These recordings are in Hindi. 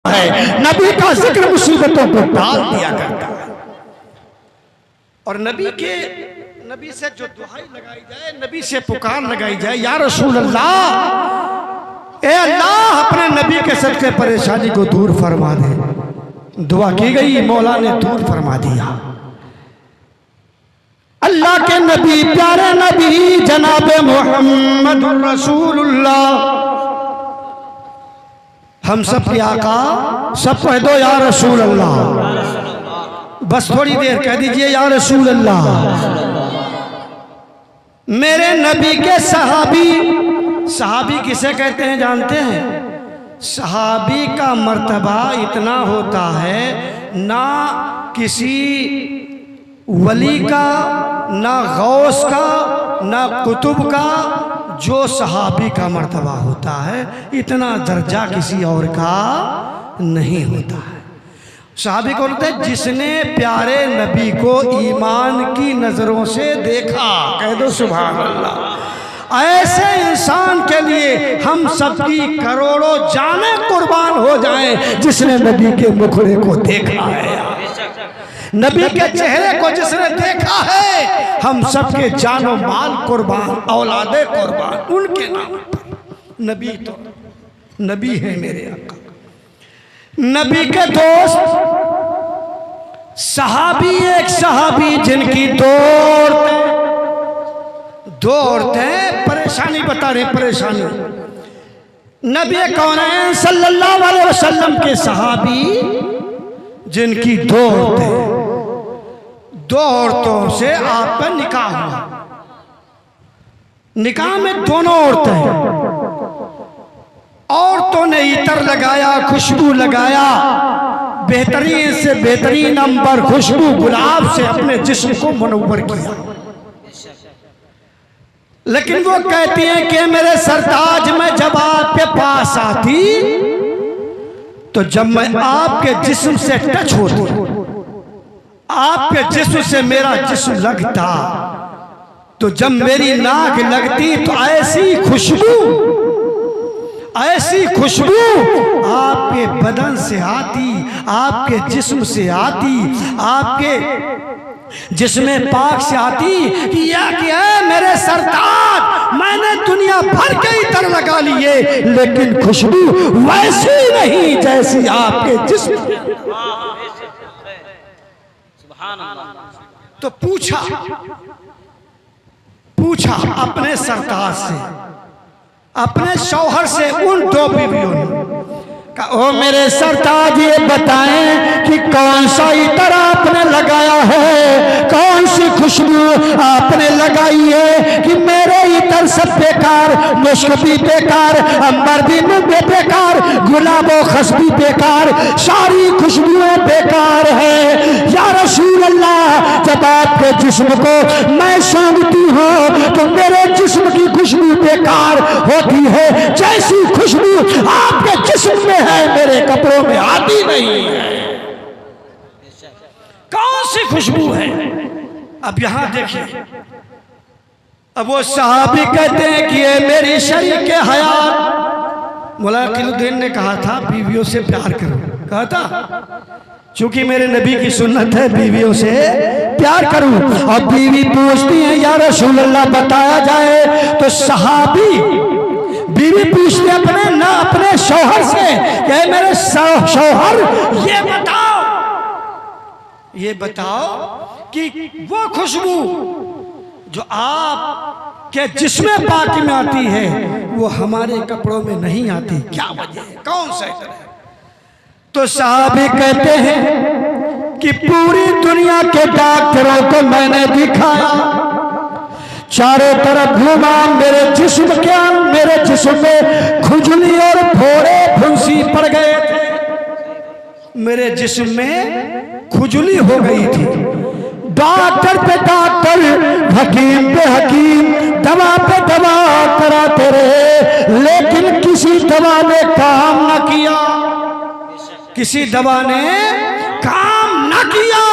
है, नबी का जिक्र मुसीबतों को टाल दिया करता है। और नबी से जो दुहाई लगाई जाए, नबी से पुकार लगाई जाए, या रसूल अल्लाह, ए अल्लाह अपने नबी के सदके परेशानी को दूर फरमा दे। दुआ की गई, मौला ने दूर फरमा दिया। अल्लाह के नबी, प्यारे नबी जनाब मोहम्मद रसूलुल्लाह, हम सब के आका, सब कह दो या रसूल अल्लाह। बस थोड़ी देर कह दीजिए या रसूल अल्लाह। मेरे नबी के सहाबी किसे कहते हैं जानते हैं? सहाबी का मर्तबा इतना होता है, ना किसी वली का, ना गौस का, ना कुतुब का, जो सहाबी का मर्तबा होता है इतना दर्जा किसी और का नहीं होता है। सहाबी कौन होता है? जिसने प्यारे नबी को ईमान की नजरों से देखा। कह दो सुभान अल्लाह। ऐसे इंसान के लिए हम सबकी करोड़ों जानें कुर्बान हो जाएं जिसने नबी के मुखड़े को देखा है, नबी के चेहरे को जिसने देखा है। हम सबके जानो माल कुर्बान, औलादे कुर्बान उनके नाम पर। नबी तो नबी है मेरे आका। नबी के दोस्त सहाबी, एक सहाबी जिनकी दो औरतें परेशानी बता रहे, परेशानी। नबी कौनैन सल्लल्लाहु अलैहि वसल्लम के सहाबी जिनकी दो औरतों से आपका निकाह हुआ। निकाह में दोनों औरतों ने इतर लगाया, खुशबू लगाया, बेहतरीन से बेहतरीन अंबर खुशबू गुलाब से अपने जिस्म को मुनव्वर किया। लेकिन वो कहती हैं कि मेरे सरताज, मैं जब आपके पास आती तो जब मैं आपके जिस्म से टच होती, आपके जिस्म से मेरा जिस्म लगता, तो जब मेरी नाक लगती तो ऐसी खुशबू आपके बदन से आती, आपके जिस्म से आती, आपके जिस्म पाक से आती कि या क्या है मेरे सरताज, मैंने दुनिया भर के इतर लगा लिए लेकिन खुशबू वैसी नहीं जैसी आपके जिस्म। तो पूछा अपने सरताज से, अपने शौहर से, उन दो बीवियों ने कहा, ओ मेरे सरताज ये बताएं कि कौन सा इतर आपने लगाया है, कौन सी खुशबू आपने लगाई है कि मेरे इतर सब बेकार, मुश्क भी बेकार, अंबर भी बेकार, गुलाब व खस भी बेकार, सारी खुशबुएं बेकार है। या रसूल अल्लाह, जब आपके जिस्म को मैं सूंघती हूँ तो मेरे जिस्म की खुशबू बेकार होती है, जैसी खुशबू आपके जिस्म में है मेरे कपड़ों में आती नहीं है। कौन सी खुशबू है? अब यहां देखिए, अब वो सहाबी कहते हैं कि ये मेरी शरीक हयात। मौला किलुद्दीन ने कहा था बीवियों से प्यार करो, कहा था चूंकि मेरे नबी की सुन्नत है बीवियों से प्यार करूं। और बीवी पूछती है या रसूल अल्लाह बताया जाए, तो सहाबी बीवी पूछते अपने शौहर से कि मेरे शौहर ये बताओ कि वो खुशबू जो आप के जिस्म पाक में आती है वो हमारे कपड़ों में नहीं आती, क्या वजह है, कौन सा इतर है? तो साहबी कहते हैं कि पूरी दुनिया के डॉक्टरों को मैंने दिखाया, चारों तरफ घूमा, मेरे जिस्म में खुजली और फोड़े फुंसी पड़ गए थे, मेरे जिस्म में खुजली हो गई थी। डॉक्टर पे डॉक्टर, हकीम पे हकीम, दवा पे दवा कराते रहे, लेकिन किसी दवा ने काम न किया, किसी दवा ने काम न किया।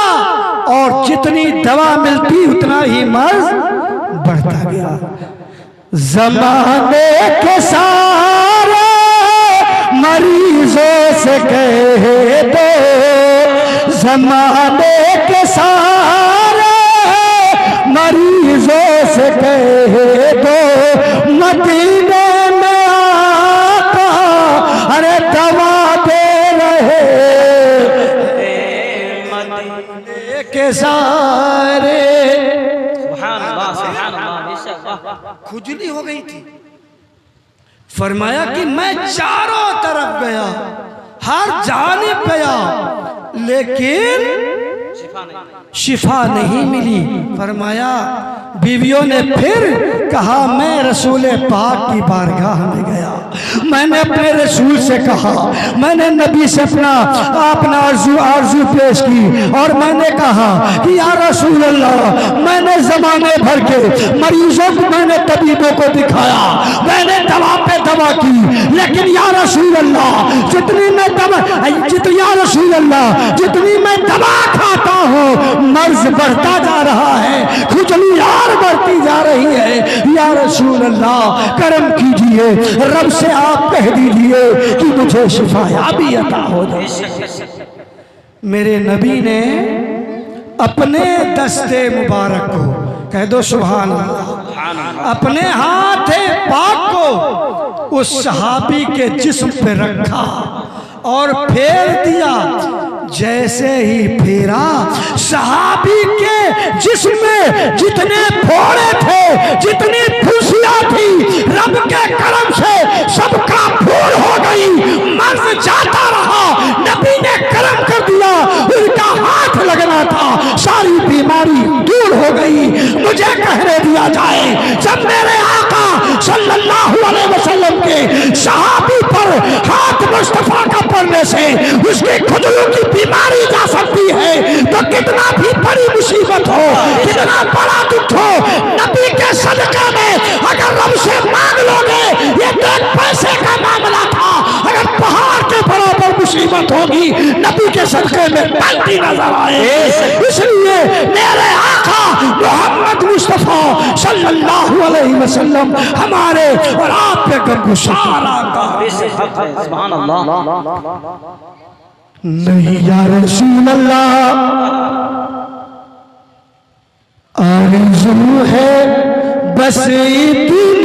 और जितनी दवा मिलती उतना ही मर्ज बढ़ता गया। जमाने के सारे मरीजों से कह दो ज़माने के सारे, मरीजों से कह दो मदीने में आका अरे दवा दे रहे मदीने के सारे। खुजली हो गई थी। फरमाया कि मैं चारों तरफ गया, हर जानिब गया, लेकिन शिफा नहीं मिली। फरमाया बीवियों ने फिर कहा मैं रसूल पाक की बारगाह में गया, मैंने अपने रसूल से कहा, मैंने नबी से अपना आरज़ू पेश की और मैंने कहा कि या रसूल अल्लाह, मैंने ज़माने भर के मरीजों को, मैंने तबीबों को दिखाया, मैंने दवा पे दवा की, लेकिन या रसूल अल्लाह जितनी मैं दवा खाता हूँ मर्ज बढ़ता जा रहा है, खुजली और बढ़ती जा रही है। या रसूल अल्लाह करम कीजिए, रब से आप कह दीजिए कि मुझे शिफायाबी अता हो जाए। मेरे नबी ने अपने दस्ते मुबारक को, कह दो सुभान अल्लाह, अपने हाथ पाक को उस सहाबी के जिस्म पे रखा और फेर दिया। जैसे ही फेरा, सहाबी के जिस्म में जितने फोड़े थे, जितनी फुंसियां थी, रब के करम से सबका फूल हो गई, मर्ज जाता रहा। नबी ने करम कर दिया, उनका हाथ लगना था, सारी बीमारी दूर हो गई। मुझे कहने दिया जाए, जब मेरे आका सल्लल्लाहु अलैहि वसल्लम के सहाबी पर हाथ मुस्तफा का पड़ने से उसकी खुजली की बीमारी जा सकती है, तो कितना भी बड़ी मुसीबत हो, कितना बड़ा दुख हो, नबी के सदक़े में अगर रब से मांग लोगे, ये तो एक पैसे का मामला था, अगर पहाड़ के बराबर मुसीबत होगी, नबी के सदक़े में बनती नजर आए। इसलिए मेरे आका मोहम्मद मुस्तफा सल्लल्लाहु अलैहि वसल्लम हमारे और आप पे गमगुसार आका। सुभान अल्लाह। नहीं या रसूल अल्लाह, आरज़ू है बस इतनी